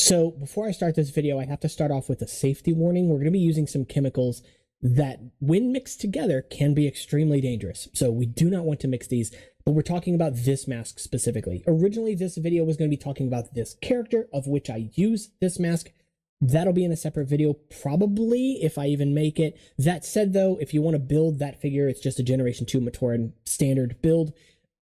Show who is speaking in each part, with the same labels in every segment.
Speaker 1: So before I start this video, I have to start off with a safety warning. We're going to be using some chemicals that, when mixed together, can be extremely dangerous. So we do not want to mix these, but we're talking about this mask specifically. Originally, this video was going to be talking about this character of which I use this mask. That'll be in a separate video, probably, if I even make it. That said, though, if you want to build that figure, it's just a Generation 2 Matoran standard build.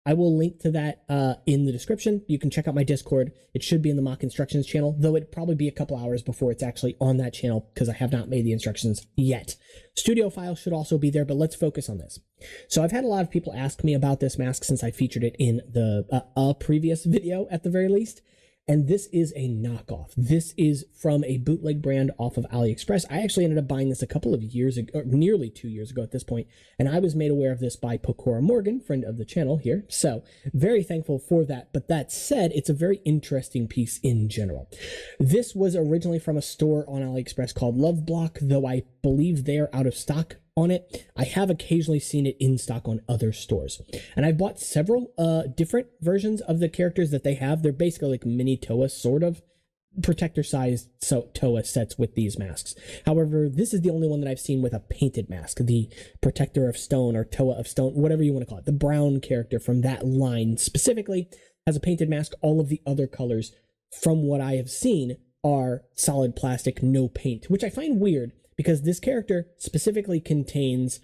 Speaker 1: I will link to that in the description. You can check out my Discord. It should be in the mock instructions channel, though it'd probably be a couple hours before it's actually on that channel because I have not made the instructions yet. Studio file should also be there, but let's focus on this. So I've had a lot of people ask me about this mask since I featured it in the previous video at the very least. And this is a knockoff. This is from a bootleg brand off of AliExpress. I actually ended up buying this a couple of years ago, or nearly 2 years ago at this point, and I was made aware of this by Pokora Morgan, friend of the channel here. So very thankful for that. But that said, it's a very interesting piece in general. This was originally from a store on AliExpress called Love Block, though I believe they're out of stock on it. I have occasionally seen it in stock on other stores, and I've bought several different versions of the characters that they have. They're basically like mini Toa, sort of protector sized Toa sets with these masks. However, this is the only one that I've seen with a painted mask, the Protector of Stone or Toa of Stone, whatever you want to call it. The brown character from that line specifically has a painted mask. All of the other colors, from what I have seen, are solid plastic, no paint, which I find weird, because this character specifically contains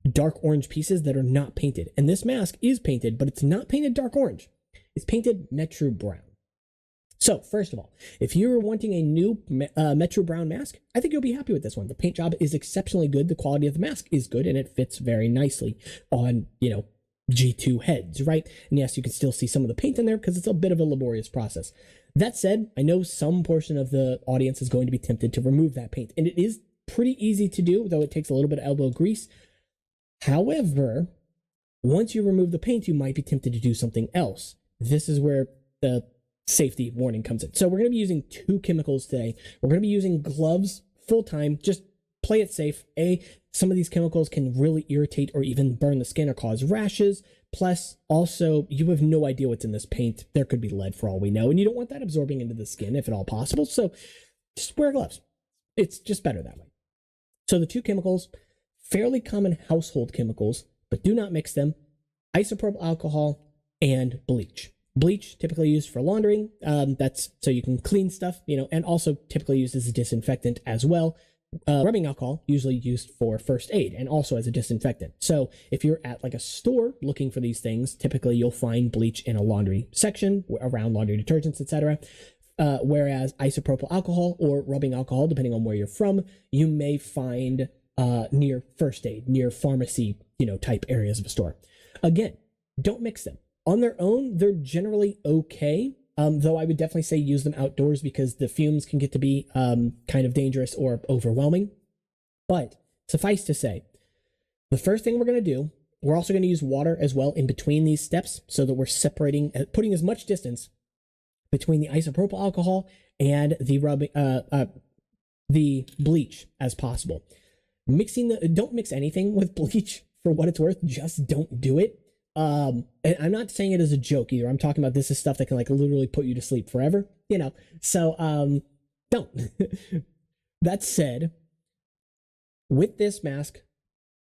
Speaker 1: dark orange pieces that are not painted. And this mask is painted, but it's not painted dark orange. It's painted Metro Brown. So, first of all, if you're wanting a new Metro Brown mask, I think you'll be happy with this one. The paint job is exceptionally good. The quality of the mask is good, and it fits very nicely on, G2 heads, right? And yes, you can still see some of the paint in there because it's a bit of a laborious process. That said, I know some portion of the audience is going to be tempted to remove that paint, and it is pretty easy to do, though it takes a little bit of elbow grease. However, once you remove the paint, you might be tempted to do something else. This is where the safety warning comes in. So we're going to be using two chemicals today. We're going to be using gloves full time. Just play it safe. Some of these chemicals can really irritate or even burn the skin or cause rashes. Plus, also, you have no idea what's in this paint. There could be lead for all we know, and you don't want that absorbing into the skin if at all possible. So just wear gloves. It's just better that way. So the two chemicals, fairly common household chemicals, but do not mix them: isopropyl alcohol and bleach. Bleach typically used for laundering. That's so you can clean stuff, and also typically used as a disinfectant as well. Rubbing alcohol, usually used for first aid and also as a disinfectant. So if you're at like a store looking for these things, typically you'll find bleach in a laundry section around laundry detergents, etc. Whereas isopropyl alcohol or rubbing alcohol, depending on where you're from, you may find near first aid, near pharmacy, type areas of a store. Again, don't mix them. On their own, they're generally okay, though I would definitely say use them outdoors because the fumes can get to be kind of dangerous or overwhelming. But suffice to say, the first thing we're going to do, we're also going to use water as well in between these steps so that we're separating, putting as much distance between the isopropyl alcohol and the bleach as possible. Don't mix anything with bleach for what it's worth. Just don't do it. And I'm not saying it as a joke either. I'm talking about this is stuff that can literally put you to sleep forever, So, don't. That said, with this mask,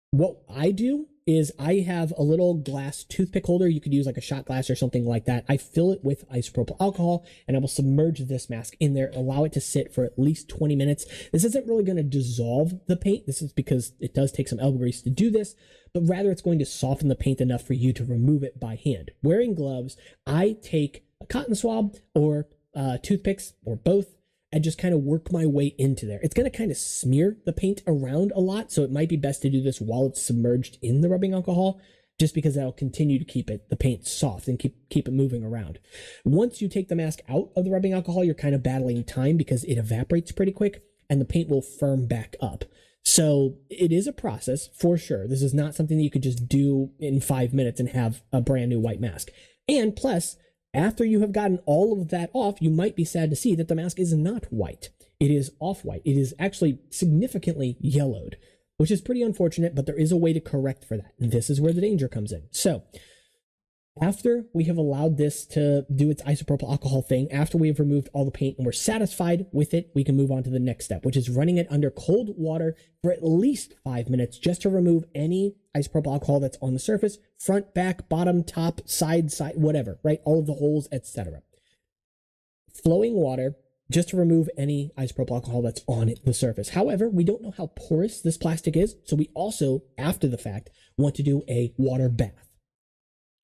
Speaker 1: what I do is I have a little glass toothpick holder. You could use like a shot glass or something like that. I fill it with isopropyl alcohol and I will submerge this mask in there, allow it to sit for at least 20 minutes. This isn't really going to dissolve the paint. This is because it does take some elbow grease to do this, but rather it's going to soften the paint enough for you to remove it by hand. Wearing gloves, I take a cotton swab or toothpicks or both and just kind of work my way into there. It's going to kind of smear the paint around a lot, so it might be best to do this while it's submerged in the rubbing alcohol, just because that'll continue to keep the paint soft and keep it moving around. Once you take the mask out of the rubbing alcohol, you're kind of battling time because it evaporates pretty quick and the paint will firm back up. So it is a process for sure. This is not something that you could just do in 5 minutes and have a brand new white mask. And plus, after you have gotten all of that off, you might be sad to see that the mask is not white. It is off-white. It is actually significantly yellowed, which is pretty unfortunate, but there is a way to correct for that. And this is where the danger comes in. So After we have allowed this to do its isopropyl alcohol thing, after we have removed all the paint and we're satisfied with it, we can move on to the next step, which is running it under cold water for at least 5 minutes just to remove any isopropyl alcohol that's on the surface, front, back, bottom, top, side, whatever, right? All of the holes, etc. Flowing water just to remove any isopropyl alcohol that's on the surface. However, we don't know how porous this plastic is, so we also, after the fact, want to do a water bath.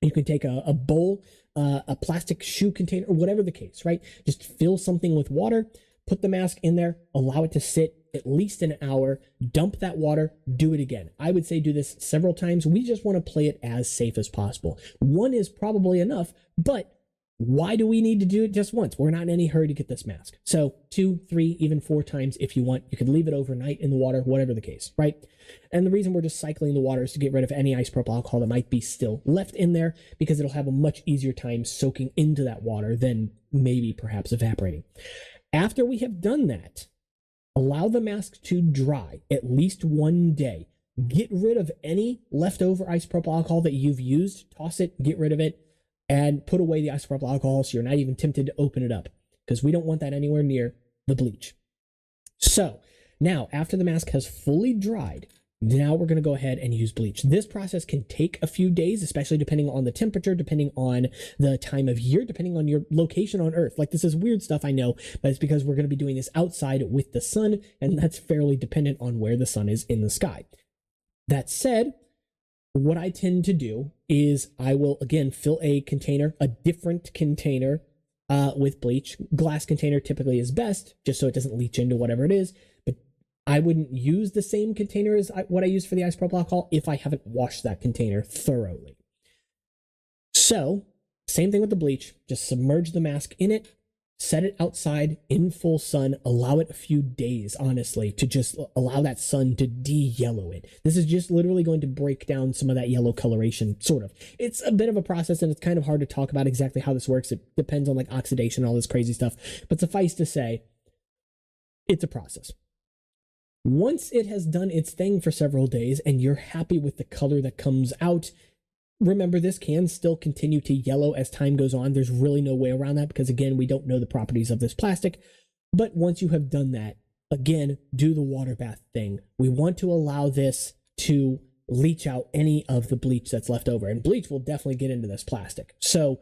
Speaker 1: You can take a bowl, a plastic shoe container, or whatever the case, right? Just fill something with water, put the mask in there, allow it to sit at least an hour, dump that water, do it again. I would say do this several times. We just want to play it as safe as possible. One is probably enough, but why do we need to do it just once? We're not in any hurry to get this mask. So 2, 3, even 4 times if you want. You could leave it overnight in the water, whatever the case, right? And the reason we're just cycling the water is to get rid of any isopropyl alcohol that might be still left in there, because it'll have a much easier time soaking into that water than maybe perhaps evaporating. After we have done that, allow the mask to dry at least 1 day. Get rid of any leftover isopropyl alcohol that you've used. Toss it, get rid of it, and put away the isopropyl alcohol so you're not even tempted to open it up, because we don't want that anywhere near the bleach. So now, after the mask has fully dried, now we're going to go ahead and use bleach. This process can take a few days, especially depending on the temperature, depending on the time of year, depending on your location on Earth. Like, this is weird stuff, I know, but it's because we're going to be doing this outside with the sun, and that's fairly dependent on where the sun is in the sky. That said, what I tend to do is I will, again, fill a container, a different container with bleach. Glass container typically is best, just so it doesn't leach into whatever it is. But I wouldn't use the same container as what I use for the isopropyl alcohol if I haven't washed that container thoroughly. So, same thing with the bleach. Just submerge the mask in it, set it outside in full sun, allow it a few days, honestly, to just allow that sun to de-yellow it. This is just literally going to break down some of that yellow coloration, sort of. It's a bit of a process, and it's kind of hard to talk about exactly how this works. It depends on like oxidation and all this crazy stuff, but suffice to say, it's a process. Once it has done its thing for several days and you're happy with the color that comes out, remember, this can still continue to yellow as time goes on. There's really no way around that because, again, we don't know the properties of this plastic. But once you have done that, again, do the water bath thing. We want to allow this to leach out any of the bleach that's left over. And bleach will definitely get into this plastic. So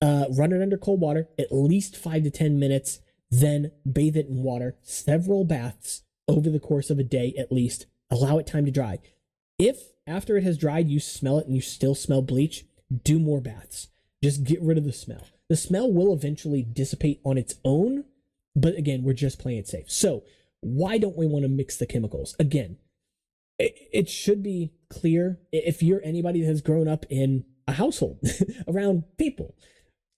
Speaker 1: run it under cold water, at least 5 to 10 minutes, then bathe it in water, several baths over the course of a day at least. Allow it time to dry. If after it has dried, you smell it and you still smell bleach, do more baths. Just get rid of the smell. The smell will eventually dissipate on its own, but again, we're just playing it safe. So why don't we want to mix the chemicals? Again, it should be clear, if you're anybody that has grown up in a household around people,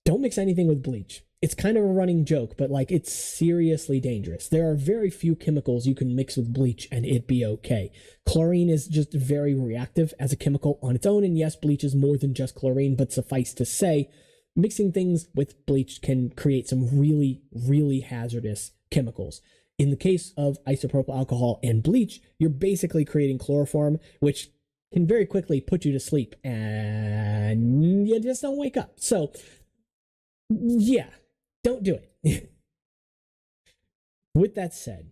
Speaker 1: don't mix anything with bleach. It's kind of a running joke, but like, it's seriously dangerous. There are very few chemicals you can mix with bleach and it be okay. Chlorine is just very reactive as a chemical on its own, and yes, bleach is more than just chlorine, but suffice to say, mixing things with bleach can create some really, really hazardous chemicals. In the case of isopropyl alcohol and bleach, you're basically creating chloroform, which can very quickly put you to sleep and you just don't wake up. So yeah, don't do it. With that said,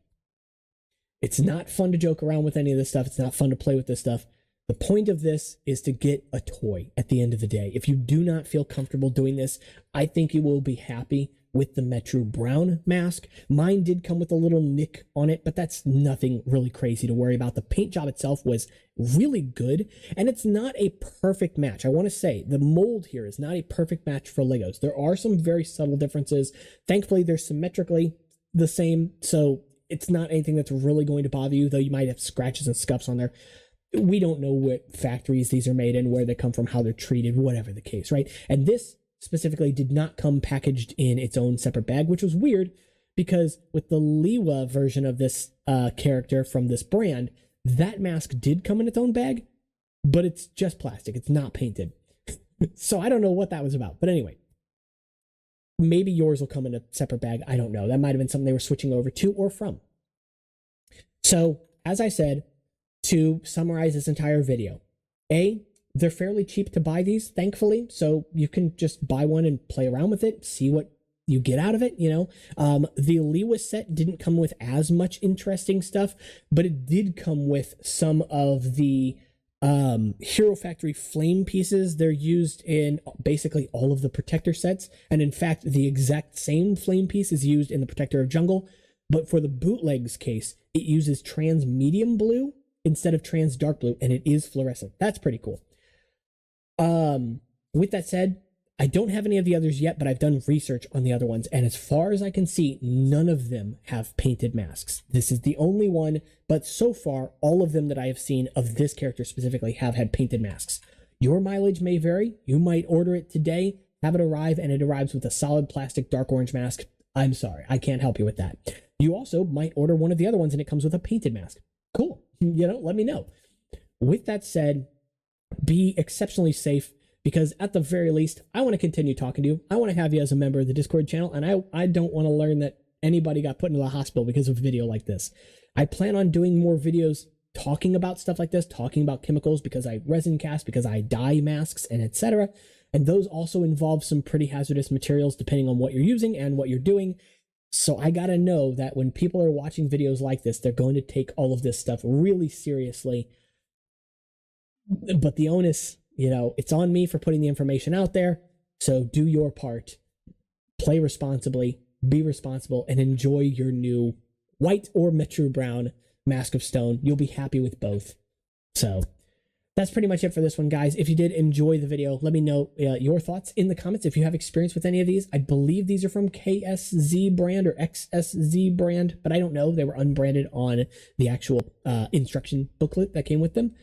Speaker 1: it's not fun to joke around with any of this stuff. It's not fun to play with this stuff. The point of this is to get a toy at the end of the day. If you do not feel comfortable doing this, I think you will be happy with the Metro Brown mask. Mine did come with a little nick on it, but that's nothing really crazy to worry about. The paint job itself was really good, and it's not a perfect match. I want to say the mold here is not a perfect match for Legos. There are some very subtle differences. Thankfully, they're symmetrically the same, so it's not anything that's really going to bother you, though you might have scratches and scuffs on there. We don't know what factories these are made in, where they come from, how they're treated, whatever the case, right? And this specifically did not come packaged in its own separate bag, which was weird because with the Liwa version of this character from this brand, that mask did come in its own bag, but it's just plastic. It's not painted. So I don't know what that was about. But anyway, maybe yours will come in a separate bag. I don't know. That might have been something they were switching over to or from. So as I said, to summarize this entire video, A, They're fairly cheap to buy these, thankfully, so you can just buy one and play around with it, see what you get out of it, you know. The Lewis set didn't come with as much interesting stuff, but it did come with some of the Hero Factory flame pieces. They're used in basically all of the Protector sets, and in fact, the exact same flame piece is used in the Protector of Jungle, but for the bootlegs case, it uses trans medium blue instead of trans dark blue, and it is fluorescent. That's pretty cool. With that said, I don't have any of the others yet, but I've done research on the other ones, and as far as I can see, none of them have painted masks. This is the only one, but so far, all of them that I have seen of this character specifically have had painted masks. Your mileage may vary. You might order it today, have it arrive, and it arrives with a solid plastic dark orange mask. I'm sorry, I can't help you with that. You also might order one of the other ones and it comes with a painted mask. Cool. You know, let me know. With that said, be exceptionally safe, because at the very least, I want to continue talking to you. I want to have you as a member of the Discord channel, and I don't want to learn that anybody got put into the hospital because of a video like this. I plan on doing more videos talking about stuff like this, talking about chemicals, because I resin cast, because I dye masks, and etc. And those also involve some pretty hazardous materials depending on what you're using and what you're doing. So I gotta know that when people are watching videos like this, they're going to take all of this stuff really seriously. But the onus, you know, it's on me for putting the information out there. So do your part. Play responsibly, be responsible, and enjoy your new white or Metro Brown Mask of Stone. You'll be happy with both. So that's pretty much it for this one, guys. If you did enjoy the video, let me know your thoughts in the comments. If you have experience with any of these, I believe these are from KSZ brand or XSZ brand, but I don't know. They were unbranded on the actual instruction booklet that came with them.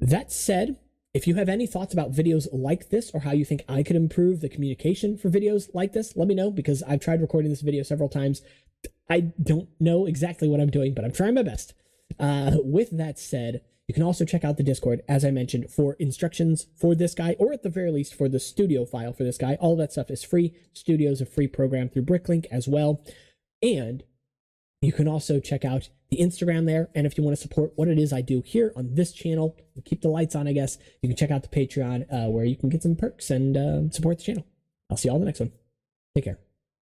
Speaker 1: That said, if you have any thoughts about videos like this or how you think I could improve the communication for videos like this, let me know, because I've tried recording this video several times. I don't know exactly what I'm doing, but I'm trying my best. With that said, you can also check out the Discord, as I mentioned, for instructions for this guy, or at the very least for the studio file for this guy. All that stuff is free. Studio's a free program through Bricklink as well. And you can also check out the Instagram there. And if you want to support what it is I do here on this channel, keep the lights on, I guess, you can check out the Patreon where you can get some perks and support the channel. I'll see you all in the next one. Take care.